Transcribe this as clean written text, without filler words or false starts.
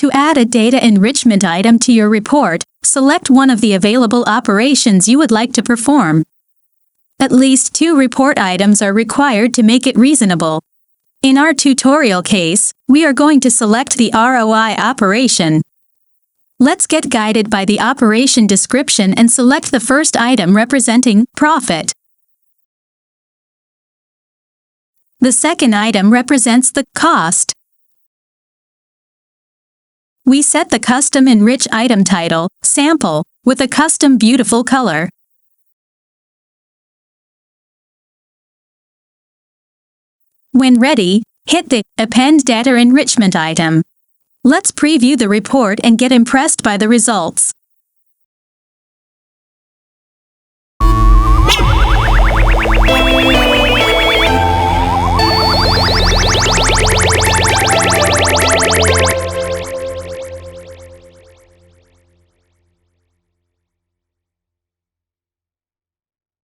To add a data enrichment item to your report, select one of the available operations you would like to perform. At least 2 report items are required to make it reasonable. In our tutorial case, we are going to select the ROI operation. Let's get guided by the operation description and select the first item representing profit. The second item represents the cost. We set the custom Enrich Item title, Sample, with a custom beautiful color. When ready, hit the Append Data Enrichment item. Let's preview the report and get impressed by the results.